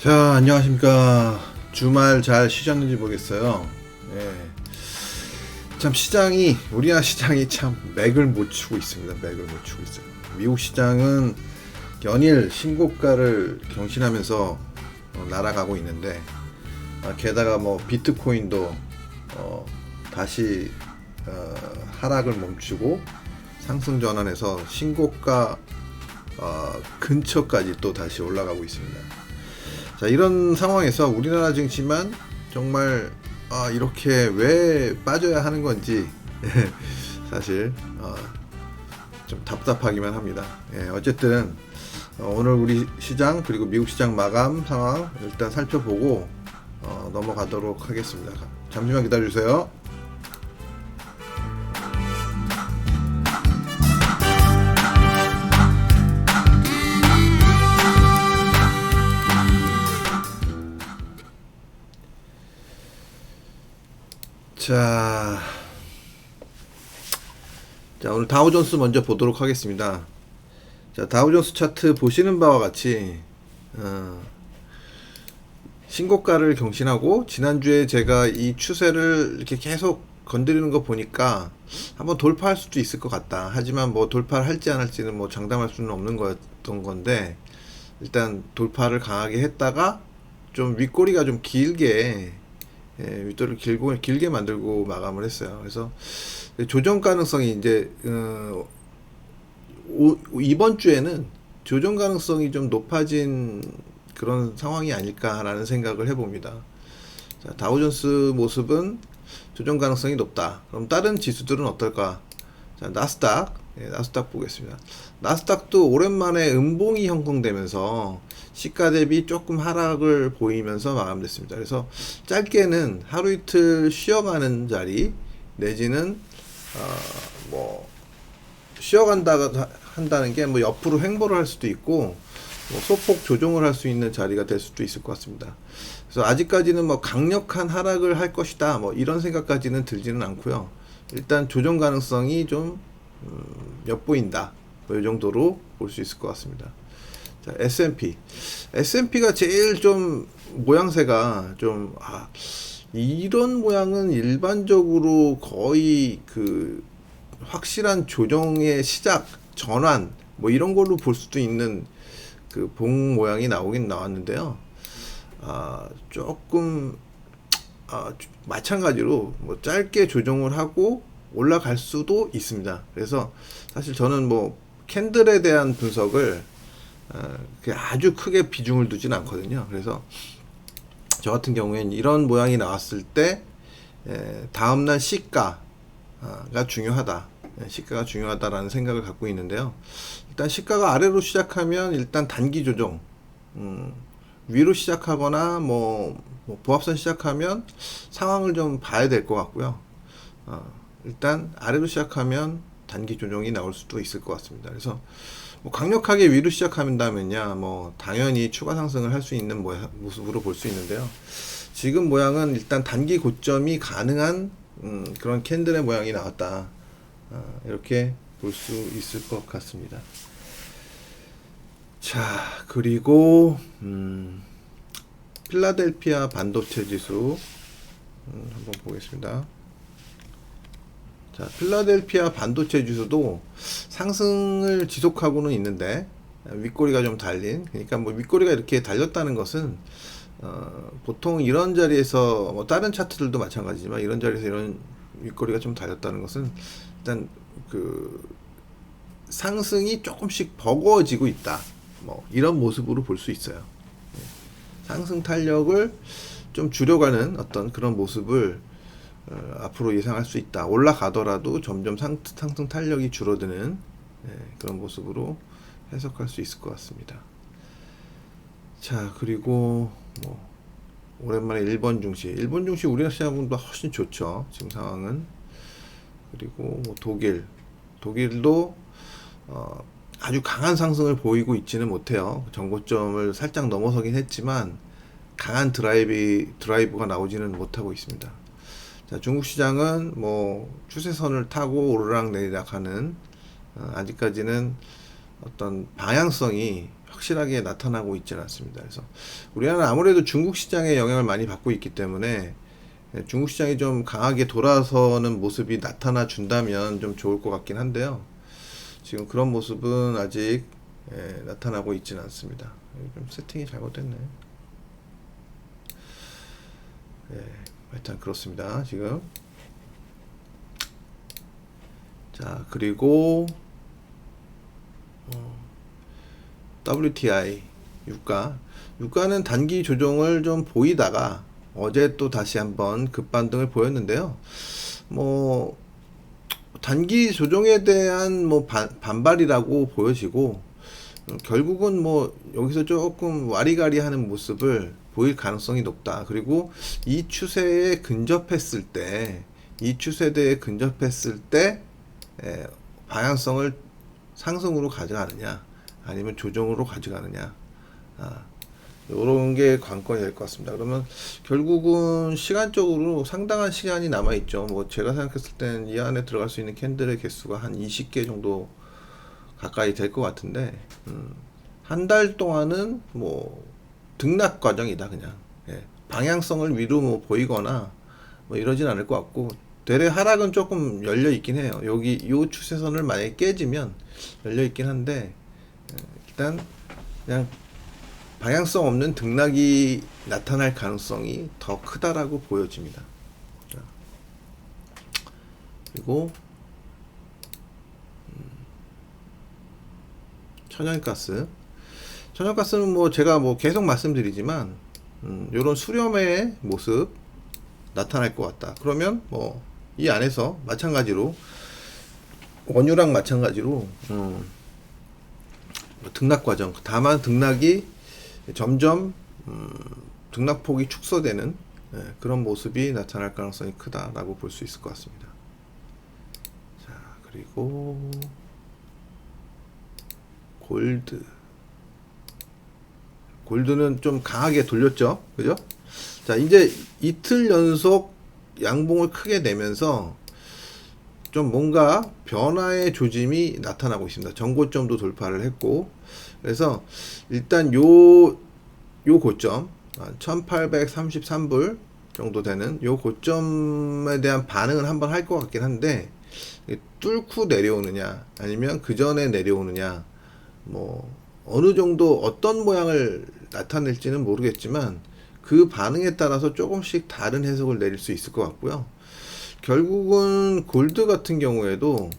자, 안녕하십니까. 주말 잘 쉬셨는지 모르겠어요. 예. 참 시장이, 우리나라 시장이 참 맥을 못 추고 있습니다. 맥을 못 추고 있어요. 미국 시장은 연일 신고가를 경신하면서 날아가고 있는데, 게다가 뭐 비트코인도 다시 하락을 멈추고 상승 전환해서 신고가 근처까지 또 다시 올라가고 있습니다. 자, 이런 상황에서 우리나라 증시만 정말 이렇게 왜 빠져야 하는 건지 사실 좀 답답하기만 합니다. 예, 어쨌든 오늘 우리 시장 그리고 미국 시장 마감 상황 일단 살펴보고 넘어가도록 하겠습니다. 잠시만 기다려주세요. 자, 오늘 다우존스 먼저 보도록 하겠습니다. 자, 다우존스 차트 보시는 바와 같이 신고가를 경신하고, 지난주에 제가 이 추세를 이렇게 계속 건드리는 거 보니까 한번 돌파할 수도 있을 것 같다. 하지만 뭐 돌파를 할지 안 할지는 뭐 장담할 수는 없는 거였던 건데, 일단 돌파를 강하게 했다가 좀 윗꼬리가 좀 길게, 윗도를 길게 만들고 마감을 했어요. 그래서 조정 가능성이 이제 이번 주에는 조정 가능성이 좀 높아진 그런 상황이 아닐까라는 생각을 해봅니다. 자, 다우존스 모습은 조정 가능성이 높다. 그럼 다른 지수들은 어떨까? 자, 나스닥 보겠습니다. 나스닥도 오랜만에 음봉이 형성되면서 시가 대비 조금 하락을 보이면서 마감됐습니다. 그래서 짧게는 하루 이틀 쉬어가는 자리 내지는 뭐 쉬어간다가 한다는 게 뭐 옆으로 횡보를 할 수도 있고 뭐 소폭 조정을 할 수 있는 자리가 될 수도 있을 것 같습니다. 그래서 아직까지는 뭐 강력한 하락을 할 것이다 뭐 이런 생각까지는 들지는 않고요. 일단 조정 가능성이 좀 엿보인다. 뭐 이 정도로 볼 수 있을 것 같습니다. 자, S&P가 제일 좀 모양새가 좀 이런 모양은 일반적으로 거의 그 확실한 조정의 시작, 전환 뭐 이런 걸로 볼 수도 있는 그 봉 모양이 나오긴 나왔는데요. 조금 마찬가지로 뭐 짧게 조정을 하고 올라갈 수도 있습니다. 그래서 사실 저는 뭐 캔들에 대한 분석을 아주 크게 비중을 두진 않거든요. 그래서 저 같은 경우에는 이런 모양이 나왔을 때 다음날 시가가 중요하다. 시가가 중요하다라는 생각을 갖고 있는데요. 일단 시가가 아래로 시작하면 일단 단기 조정, 위로 시작하거나 뭐 보합선 시작하면 상황을 좀 봐야 될 것 같고요. 일단 아래로 시작하면 단기 조정이 나올 수도 있을 것 같습니다. 그래서 뭐 강력하게 위로 시작한다면야 뭐 당연히 추가 상승을 할 수 있는 모습으로 볼 수 있는데요. 지금 모양은 일단 단기 고점이 가능한 그런 캔들의 모양이 나왔다. 이렇게 볼 수 있을 것 같습니다. 자, 그리고 필라델피아 반도체 지수 한번 보겠습니다. 자, 필라델피아 반도체 지수도 상승을 지속하고는 있는데 윗꼬리가 좀 달린, 그러니까 뭐 윗꼬리가 이렇게 달렸다는 것은 보통 이런 자리에서 뭐 다른 차트들도 마찬가지지만 이런 자리에서 이런 윗꼬리가 좀 달렸다는 것은 일단 그 상승이 조금씩 버거워지고 있다. 뭐 이런 모습으로 볼 수 있어요. 상승 탄력을 좀 줄여가는 어떤 그런 모습을 앞으로 예상할 수 있다. 올라가더라도 점점 상승 탄력이 줄어드는 그런 모습으로 해석할 수 있을 것 같습니다. 자, 그리고 뭐 오랜만에 일본 증시 우리나라 시장보다 훨씬 좋죠. 지금 상황은. 그리고 뭐 독일도 아주 강한 상승을 보이고 있지는 못해요. 정고점을 살짝 넘어서긴 했지만 강한 드라이브가 나오지는 못하고 있습니다. 자, 중국 시장은 뭐 추세선을 타고 오르락 내리락 하는 아직까지는 어떤 방향성이 확실하게 나타나고 있지는 않습니다. 그래서 우리나라는 아무래도 중국 시장의 영향을 많이 받고 있기 때문에 중국 시장이 좀 강하게 돌아서는 모습이 나타나 준다면 좀 좋을 것 같긴 한데요. 지금 그런 모습은 아직 나타나고 있지는 않습니다. 좀 세팅이 잘못됐네. 하여튼 그렇습니다. 지금. 자, 그리고 WTI 유가는 단기 조정을 좀 보이다가 어제 또 다시 한번 급반등을 보였는데요. 뭐 단기 조정에 대한 뭐 반발이라고 보여지고 결국은 뭐 여기서 조금 와리가리 하는 모습을 보일 가능성이 높다. 그리고 이 추세에 근접했을 때 방향성을 상승으로 가져가느냐 아니면 조정으로 가져가느냐, 이런 게 관건이 될 것 같습니다. 그러면 결국은 시간적으로 상당한 시간이 남아 있죠. 뭐 제가 생각했을 땐 이 안에 들어갈 수 있는 캔들의 개수가 한 20개 정도 가까이 될 것 같은데, 한 달 동안은 뭐 등락 과정이다. 그냥 방향성을 위로 뭐 보이거나 뭐 이러진 않을 것 같고, 대래 하락은 조금 열려 있긴 해요. 여기 요 추세선을 만약에 깨지면 열려 있긴 한데, 일단 그냥 방향성 없는 등락이 나타날 가능성이 더 크다라고 보여집니다. 자, 그리고 천연가스는 뭐 제가 뭐 계속 말씀드리지만 요런 수렴의 모습 나타날 것 같다. 그러면 뭐 이 안에서 마찬가지로 원유랑 마찬가지로 등락 과정, 다만 등락이 점점 등락폭이 축소되는 그런 모습이 나타날 가능성이 크다라고 볼 수 있을 것 같습니다. 자, 그리고 골드는 좀 강하게 돌렸죠, 그죠? 자, 이제 이틀 연속 양봉을 크게 내면서 좀 뭔가 변화의 조짐이 나타나고 있습니다. 전고점도 돌파를 했고, 그래서 일단 요 고점 1833불 정도 되는 요 고점에 대한 반응은 한번 할 것 같긴 한데, 뚫고 내려오느냐 아니면 그 전에 내려오느냐, 뭐 어느 정도 어떤 모양을 나타낼지는 모르겠지만 그 반응에 따라서 조금씩 다른 해석을 내릴 수 있을 것 같고요. 결국은 골드 같은 경우에도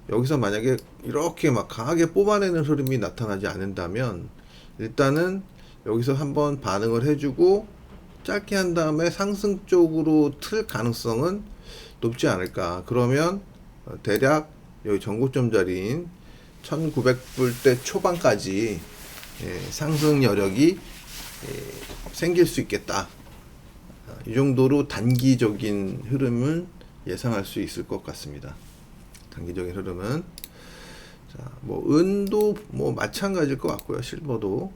여기서 만약에 이렇게 막 강하게 뽑아내는 흐름이 나타나지 않는다면 일단은 여기서 한번 반응을 해주고 짧게 한 다음에 상승 쪽으로 틀 가능성은 높지 않을까. 그러면 대략 여기 전고점 자리인 1900불대 초반까지 상승 여력이 생길 수 있겠다. 이 정도로 단기적인 흐름을 예상할 수 있을 것 같습니다. 단기적인 흐름은. 자, 뭐 은도 뭐 마찬가지일 것 같고요. 실버도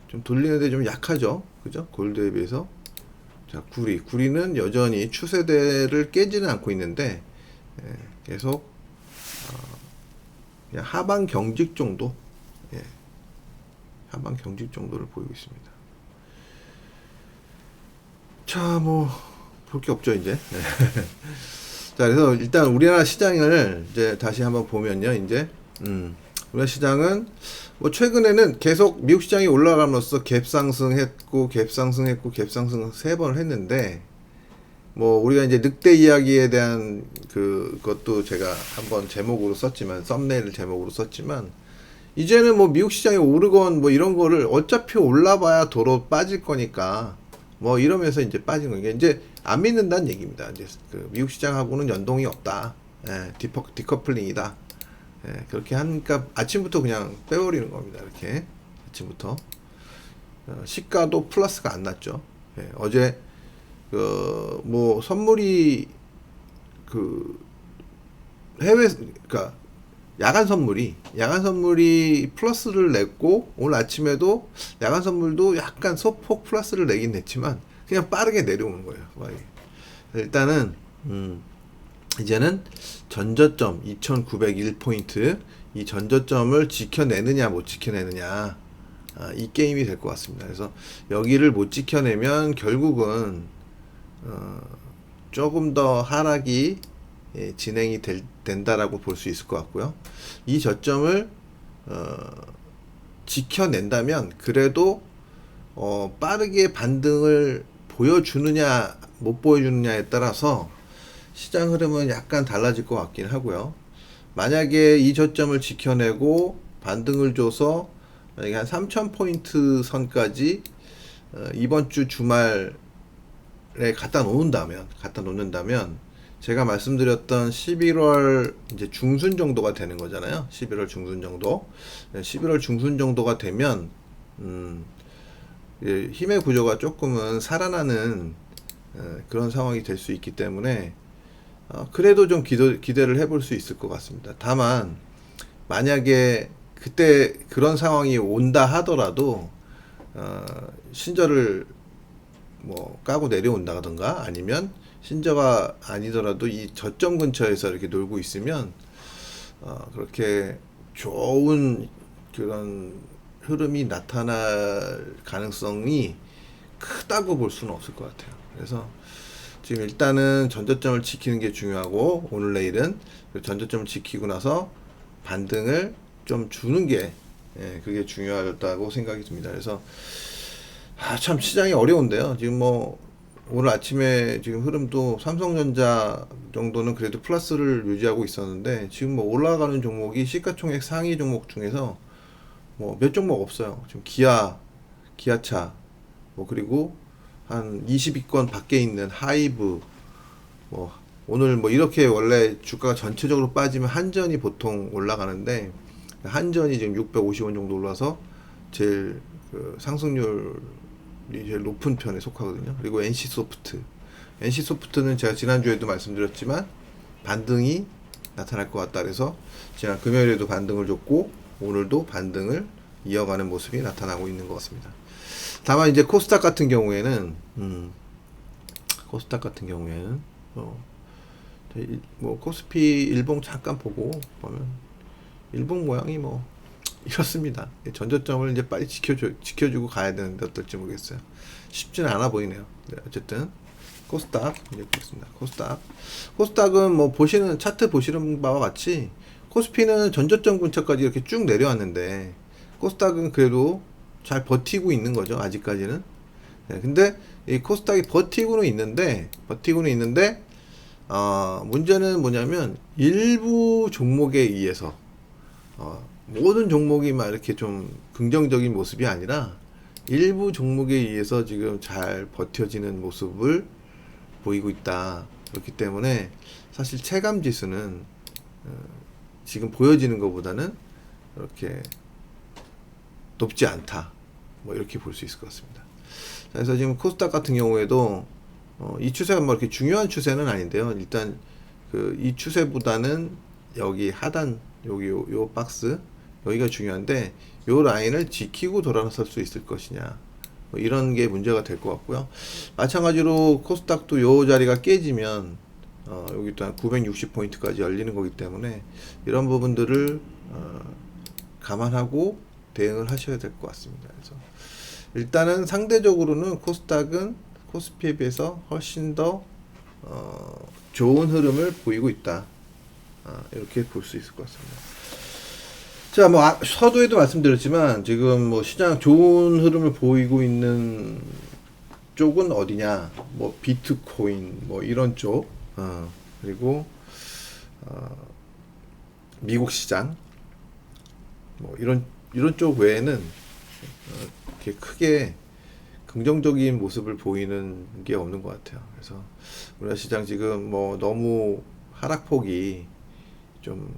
좀 돌리는데 좀 약하죠, 그죠? 골드에 비해서. 자, 구리는 여전히 추세대를 깨지는 않고 있는데 계속 그냥 하방 경직 정도, 하방 경직 정도를 보이고 있습니다. 자, 뭐 볼 게 없죠 이제. 자, 그래서 일단 우리나라 시장을 이제 다시 한번 보면요, 이제 우리나라 시장은 뭐 최근에는 계속 미국 시장이 올라감으로써 갭상승했고 갭상승 3번을 했는데, 뭐 우리가 이제 늑대 이야기에 대한 그것도 제가 한번 제목으로 썼지만, 썸네일 제목으로 썼지만, 이제는 뭐 미국 시장이 오르건 뭐 이런 거를 어차피 올라봐야 도로 빠질 거니까 뭐 이러면서 이제 빠진 거예요. 이제 안 믿는다는 얘기입니다. 이제 그 미국 시장하고는 연동이 없다. 디커플링이다. 그렇게 하니까 아침부터 그냥 빼버리는 겁니다. 이렇게 아침부터 시가도 플러스가 안 났죠. 어제 뭐 선물이 해외 그러니까 야간 선물이 플러스를 냈고, 오늘 아침에도 야간 선물도 약간 소폭 플러스를 내긴 냈지만 그냥 빠르게 내려오는 거예요. 일단은 이제는 전저점 2901포인트 이 전저점을 지켜내느냐 못 지켜내느냐, 이 게임이 될 것 같습니다. 그래서 여기를 못 지켜내면 결국은 조금 더 하락이 진행이 된다라고 볼 수 있을 것 같고요. 이 저점을 지켜낸다면 그래도 빠르게 반등을 보여주느냐 못 보여주느냐에 따라서 시장 흐름은 약간 달라질 것 같긴 하고요. 만약에 이 저점을 지켜내고 반등을 줘서 만약에 한 3000포인트 선까지 이번 주 주말에 갖다 놓는다면 제가 말씀드렸던 11월 이제 중순 정도가 되는 거잖아요. 11월 중순 정도. 11월 중순 정도가 되면 힘의 구조가 조금은 살아나는 그런 상황이 될 수 있기 때문에 그래도 좀 기대를 해볼 수 있을 것 같습니다. 다만 만약에 그때 그런 상황이 온다 하더라도 신저를 뭐 까고 내려온다든가 아니면 신저가 아니더라도 이 저점 근처에서 이렇게 놀고 있으면 그렇게 좋은 그런 흐름이 나타날 가능성이 크다고 볼 수는 없을 것 같아요. 그래서 지금 일단은 전저점을 지키는 게 중요하고 오늘 내일은 전저점을 지키고 나서 반등을 좀 주는 게 그게 중요하다고 생각이 듭니다. 그래서 참 시장이 어려운데요. 지금 뭐 오늘 아침에 지금 흐름도 삼성전자 정도는 그래도 플러스를 유지하고 있었는데 지금 뭐 올라가는 종목이 시가총액 상위 종목 중에서 뭐 몇 종목 없어요. 지금 기아차 뭐 그리고 한 20위권 밖에 있는 하이브 뭐 오늘 뭐 이렇게 원래 주가가 전체적으로 빠지면 한전이 보통 올라가는데 한전이 지금 650원 정도 올라서 제일 그 상승률이 제일 높은 편에 속하거든요. 그리고 NC소프트는 제가 지난주에도 말씀드렸지만 반등이 나타날 것 같다 그래서 지난 금요일에도 반등을 줬고 오늘도 반등을 이어가는 모습이 나타나고 있는 것 같습니다. 다만 이제 코스닥 같은 경우에는 뭐 코스피 일봉 잠깐 보고 보면 일봉 모양이 뭐 이렇습니다. 전저점을 이제 빨리 지켜주고 가야 되는데 어떨지 모르겠어요. 쉽지는 않아 보이네요. 네, 어쨌든 코스닥 이제 보겠습니다. 코스닥은 뭐 보시는 차트 보시는 바와 같이 코스피는 전저점 근처까지 이렇게 쭉 내려왔는데 코스닥은 그래도 잘 버티고 있는 거죠. 아직까지는. 네, 근데 이 코스닥이 버티고는 있는데 문제는 뭐냐면 일부 종목에 의해서 모든 종목이 막 이렇게 좀 긍정적인 모습이 아니라 일부 종목에 의해서 지금 잘 버텨지는 모습을 보이고 있다. 그렇기 때문에 사실 체감 지수는 지금 보여지는 것보다는 이렇게 높지 않다. 뭐 이렇게 볼 수 있을 것 같습니다. 그래서 지금 코스닥 같은 경우에도 이 추세가 뭐 이렇게 중요한 추세는 아닌데요. 일단 그 이 추세보다는 여기 하단 여기 요 박스 여기가 중요한데 요 라인을 지키고 돌아설 수 있을 것이냐 뭐 이런 게 문제가 될 것 같고요. 마찬가지로 코스닥도 요 자리가 깨지면 여기 또 한 960포인트까지 열리는 거기 때문에 이런 부분들을 감안하고 대응을 하셔야 될 것 같습니다. 그래서 일단은 상대적으로는 코스닥은 코스피에 비해서 훨씬 더 좋은 흐름을 보이고 있다. 이렇게 볼 수 있을 것 같습니다. 자, 뭐 서두에도 말씀드렸지만 지금 뭐 시장 좋은 흐름을 보이고 있는 쪽은 어디냐? 뭐 비트코인 뭐 이런 쪽, 그리고 미국 시장 뭐 이런 쪽 외에는 이렇게 크게 긍정적인 모습을 보이는 게 없는 것 같아요. 그래서 우리나라 시장 지금 뭐 너무 하락폭이 좀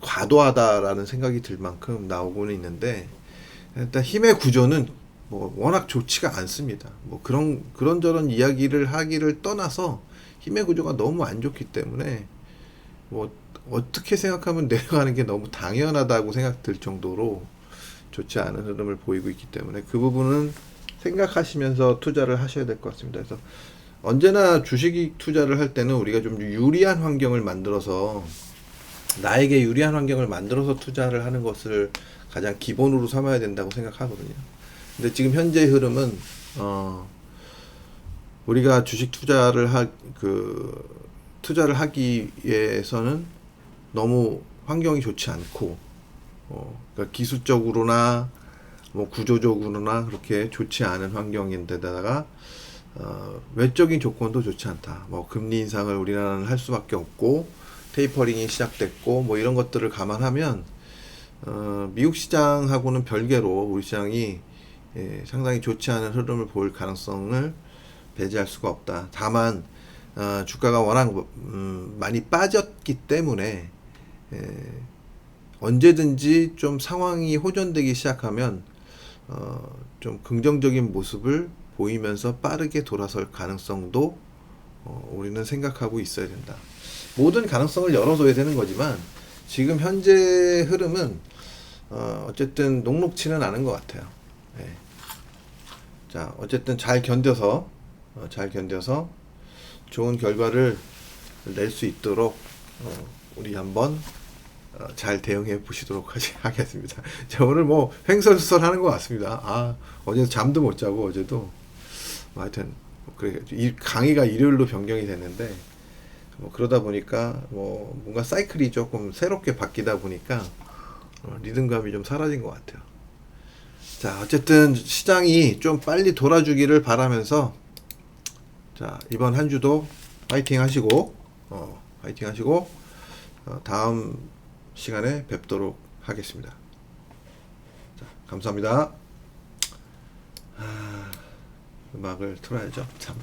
과도하다라는 생각이 들 만큼 나오고는 있는데 일단 힘의 구조는 뭐 워낙 좋지가 않습니다. 뭐 그런저런 이야기를 하기를 떠나서 힘의 구조가 너무 안 좋기 때문에 뭐 어떻게 생각하면 내려가는 게 너무 당연하다고 생각될 정도로 좋지 않은 흐름을 보이고 있기 때문에 그 부분은 생각하시면서 투자를 하셔야 될 것 같습니다. 그래서 언제나 주식 투자를 할 때는 우리가 좀 유리한 환경을 만들어서 나에게 유리한 환경을 만들어서 투자를 하는 것을 가장 기본으로 삼아야 된다고 생각하거든요. 근데 지금 현재 흐름은 우리가 주식 투자를 하기 위해서는 너무 환경이 좋지 않고 그러니까 기술적으로나 뭐 구조적으로나 그렇게 좋지 않은 환경인데다가 외적인 조건도 좋지 않다. 뭐 금리 인상을 우리나라는 할 수밖에 없고 테이퍼링이 시작됐고 뭐 이런 것들을 감안하면 미국 시장하고는 별개로 우리 시장이 상당히 좋지 않은 흐름을 보일 가능성을 배제할 수가 없다. 다만 주가가 워낙 많이 빠졌기 때문에 언제든지 좀 상황이 호전되기 시작하면 좀 긍정적인 모습을 보이면서 빠르게 돌아설 가능성도 우리는 생각하고 있어야 된다. 모든 가능성을 열어둬야 되는 거지만 지금 현재 흐름은 어쨌든 녹록치는 않은 것 같아요. 네. 자, 어쨌든 잘 견뎌서 좋은 결과를 낼 수 있도록 우리 한번 잘 대응해 보시도록 하겠습니다. 자, 오늘 뭐 횡설수설 하는 것 같습니다. 어제 잠도 못 자고 어제도 하여튼 그래 이 강의가 일요일로 변경이 됐는데 뭐 그러다 보니까 뭐 뭔가 사이클이 조금 새롭게 바뀌다 보니까 리듬감이 좀 사라진 것 같아요. 자, 어쨌든 시장이 좀 빨리 돌아주기를 바라면서 자, 이번 한 주도 파이팅 하시고 다음 시간에 뵙도록 하겠습니다. 자, 감사합니다. 음악을 틀어야죠. 참.